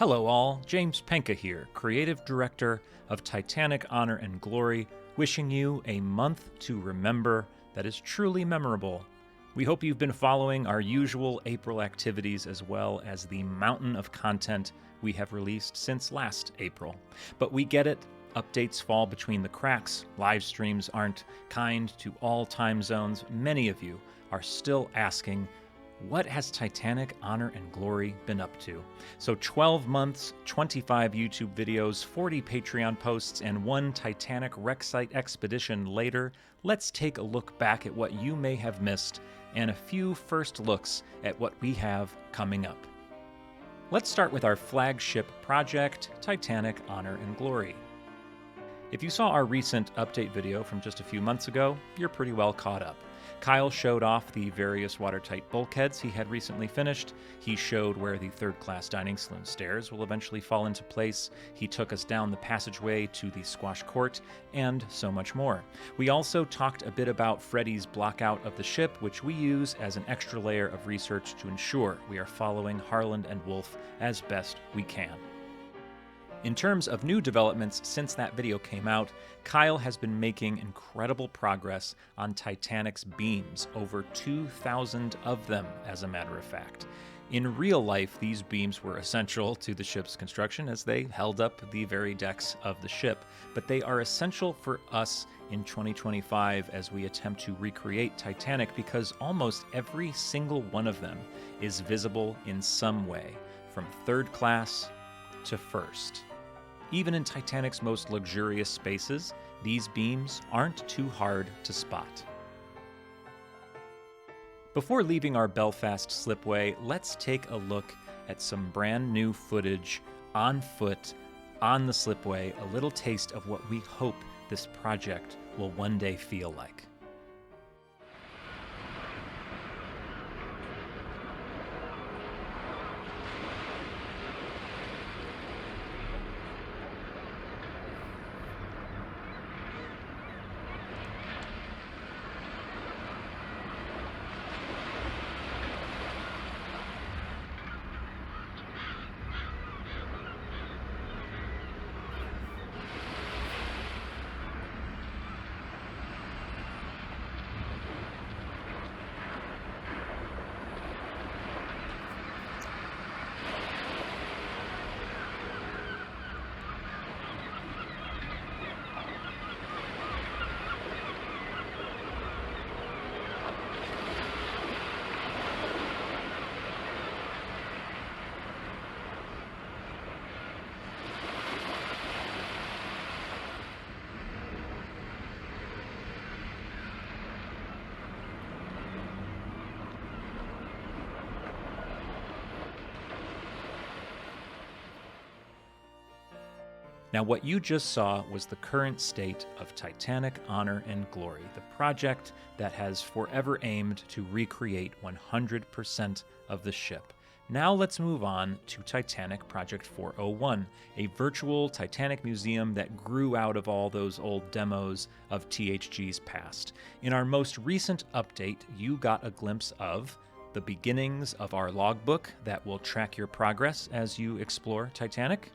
Hello all, James Penka here, Creative Director of Titanic Honor and Glory, wishing you a month to remember that is truly memorable. We hope you've been following our usual April activities as well as the mountain of content we have released since last April. But we get it, updates fall between the cracks, live streams aren't kind to all time zones. Many of you are still asking, what has Titanic Honor and Glory been up to? So 12 months, 25 YouTube videos, 40 Patreon posts, and one Titanic wreck site expedition later, let's take a look back at what you may have missed and a few first looks at what we have coming up. Let's start with our flagship project, Titanic Honor and Glory. If you saw our recent update video from just a few months ago, you're pretty well caught up. Kyle showed off the various watertight bulkheads he had recently finished. He showed where the third-class dining saloon stairs will eventually fall into place. He took us down the passageway to the squash court, and so much more. We also talked a bit about Freddy's blockout of the ship, which we use as an extra layer of research to ensure we are following Harland and Wolff as best we can. In terms of new developments since that video came out, Kyle has been making incredible progress on Titanic's beams, over 2,000 of them, as a matter of fact. In real life, these beams were essential to the ship's construction as they held up the very decks of the ship, but they are essential for us in 2025 as we attempt to recreate Titanic because almost every single one of them is visible in some way, from third class to first. Even in Titanic's most luxurious spaces, these beams aren't too hard to spot. Before leaving our Belfast slipway, let's take a look at some brand new footage on foot on the slipway, a little taste of what we hope this project will one day feel like. Now, what you just saw was the current state of Titanic Honor and Glory, the project that has forever aimed to recreate 100% of the ship. Now let's move on to Titanic Project 401, a virtual Titanic museum that grew out of all those old demos of THG's past. In our most recent update, you got a glimpse of the beginnings of our logbook that will track your progress as you explore Titanic.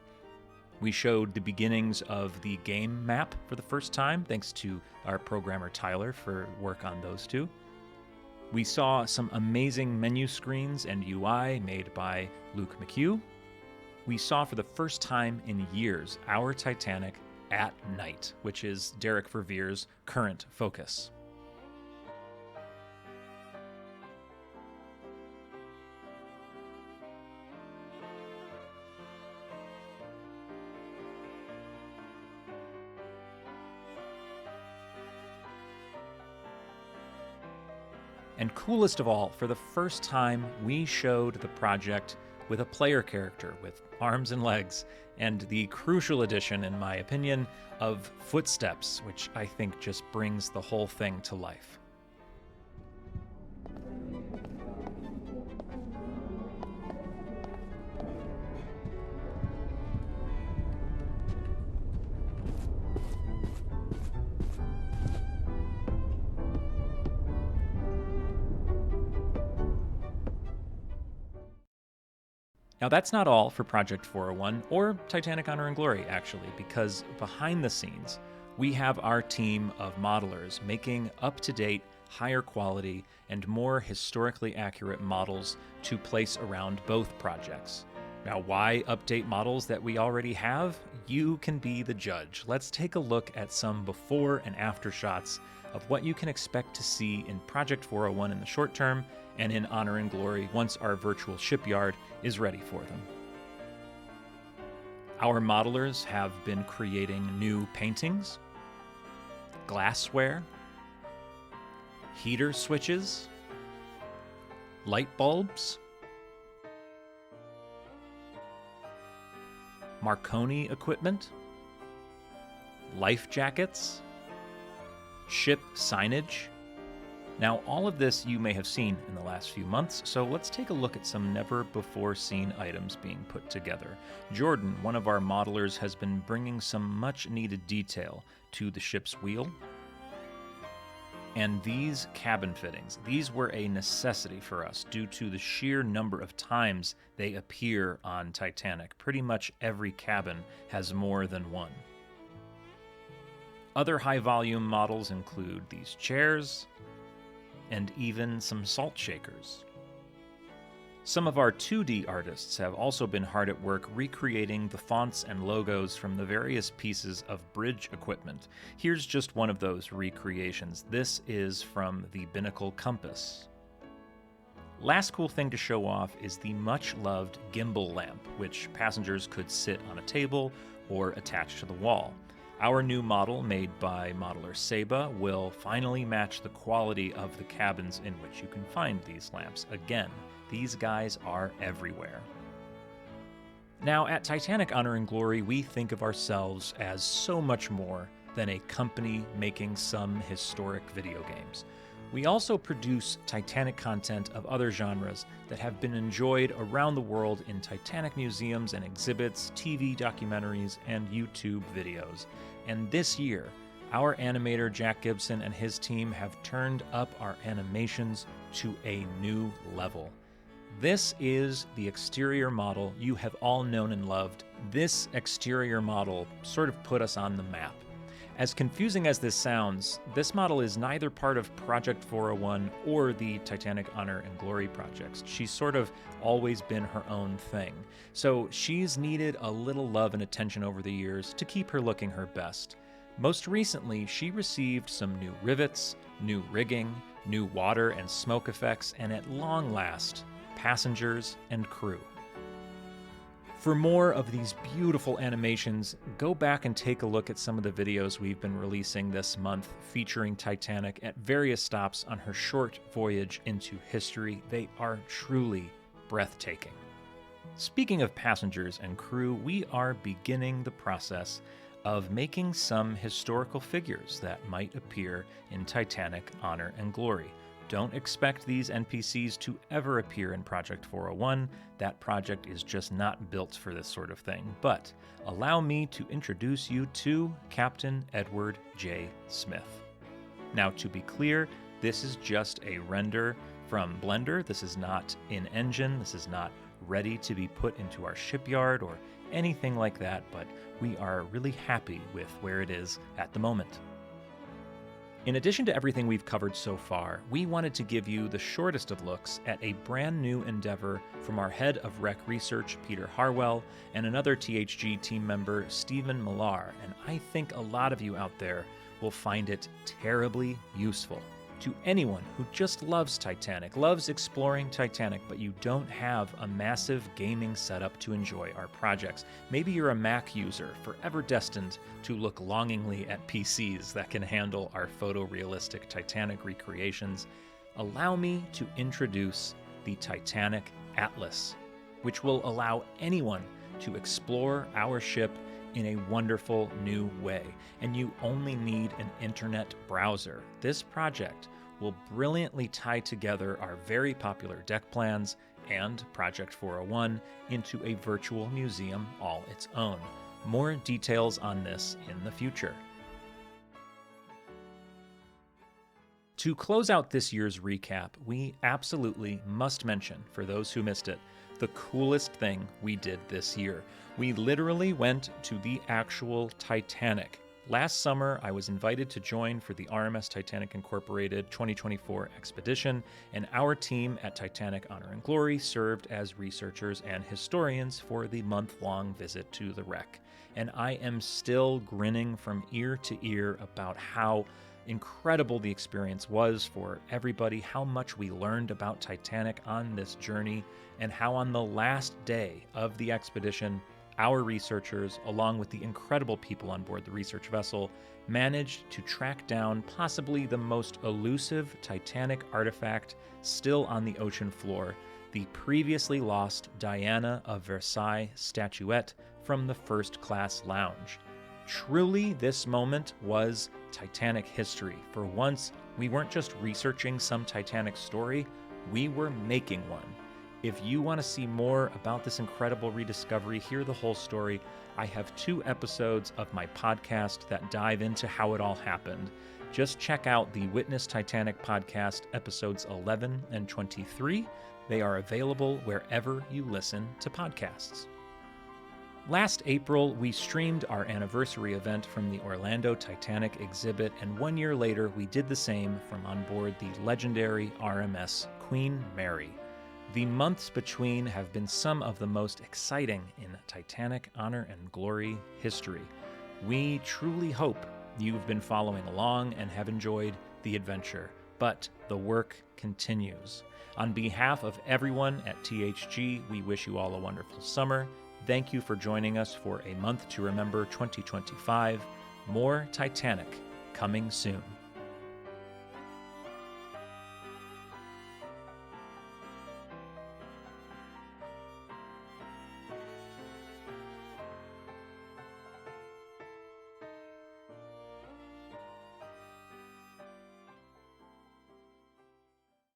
We showed the beginnings of the game map for the first time, thanks to our programmer Tyler for work on those two. We saw some amazing menu screens and UI made by Luke McHugh. We saw for the first time in years our Titanic at night, which is Derek Verveer's current focus. And coolest of all, for the first time, we showed the project with a player character with arms and legs, and the crucial addition, in my opinion, of footsteps, which I think just brings the whole thing to life. Now, that's not all for Project 401 or Titanic Honor and Glory, actually, because behind the scenes, we have our team of modelers making up-to-date, higher quality, and more historically accurate models to place around both projects. Now, why update models that we already have? You can be the judge. Let's take a look at some before and after shots of what you can expect to see in Project 401 in the short term and in Honor and Glory once our virtual shipyard is ready for them. Our modelers have been creating new paintings, glassware, heater switches, light bulbs, Marconi equipment, life jackets, ship signage. Now, all of this you may have seen in the last few months, so let's take a look at some never-before-seen items being put together. Jordan, one of our modelers, has been bringing some much-needed detail to the ship's wheel. And these cabin fittings, these were a necessity for us due to the sheer number of times they appear on Titanic. Pretty much every cabin has more than one. Other high-volume models include these chairs, and even some salt shakers. Some of our 2D artists have also been hard at work recreating the fonts and logos from the various pieces of bridge equipment. Here's just one of those recreations. This is from the binnacle compass. Last cool thing to show off is the much-loved gimbal lamp, which passengers could sit on a table or attach to the wall. Our new model, made by modeler Seba, will finally match the quality of the cabins in which you can find these lamps. Again, these guys are everywhere. Now, at Titanic Honor and Glory, we think of ourselves as so much more than a company making some historic video games. We also produce Titanic content of other genres that have been enjoyed around the world in Titanic museums and exhibits, TV documentaries, and YouTube videos. And this year, our animator Jack Gibson and his team have turned up our animations to a new level. This is the exterior model you have all known and loved. This exterior model sort of put us on the map. As confusing as this sounds, this model is neither part of Project 401 or the Titanic Honor and Glory projects. She's sort of always been her own thing. So she's needed a little love and attention over the years to keep her looking her best. Most recently, she received some new rivets, new rigging, new water and smoke effects, and at long last, passengers and crew. For more of these beautiful animations, go back and take a look at some of the videos we've been releasing this month featuring Titanic at various stops on her short voyage into history. They are truly breathtaking. Speaking of passengers and crew, we are beginning the process of making some historical figures that might appear in Titanic Honor and Glory. Don't expect these NPCs to ever appear in Project 401. That project is just not built for this sort of thing. But allow me to introduce you to Captain Edward J. Smith. Now, to be clear, this is just a render from Blender. This is not in engine. This is not ready to be put into our shipyard or anything like that, but we are really happy with where it is at the moment. In addition to everything we've covered so far, we wanted to give you the shortest of looks at a brand new endeavor from our head of rec research, Peter Harwell, and another THG team member, Stephen Millar, and I think a lot of you out there will find it terribly useful. To anyone who just loves Titanic, loves exploring Titanic, but you don't have a massive gaming setup to enjoy our projects. Maybe you're a Mac user, forever destined to look longingly at PCs that can handle our photorealistic Titanic recreations. Allow me to introduce the Titanic Atlas, which will allow anyone to explore our ship in a wonderful new way, and you only need an internet browser. This project will brilliantly tie together our very popular deck plans and Project 401 into a virtual museum all its own. More details on this in the future. To close out this year's recap, we absolutely must mention, for those who missed it, the coolest thing we did this year. We literally went to the actual Titanic. Last summer, I was invited to join for the RMS Titanic Incorporated 2024 expedition, and our team at Titanic Honor and Glory served as researchers and historians for the month-long visit to the wreck. And I am still grinning from ear to ear about how incredible the experience was for everybody, how much we learned about Titanic on this journey, and how on the last day of the expedition, our researchers, along with the incredible people on board the research vessel, managed to track down possibly the most elusive Titanic artifact still on the ocean floor, the previously lost Diana of Versailles statuette from the first-class lounge. Truly, this moment was Titanic history. For once, we weren't just researching some Titanic story, we were making one. If you want to see more about this incredible rediscovery, hear the whole story, I have 2 episodes of my podcast that dive into how it all happened. Just check out the Witness Titanic podcast, episodes 11 and 23. They are available wherever you listen to podcasts. Last April, we streamed our anniversary event from the Orlando Titanic exhibit, and 1 year later, we did the same from on board the legendary RMS Queen Mary. The months between have been some of the most exciting in Titanic Honor and Glory history. We truly hope you've been following along and have enjoyed the adventure, but the work continues. On behalf of everyone at THG, we wish you all a wonderful summer. Thank you for joining us for A Month to Remember 2025. More Titanic coming soon.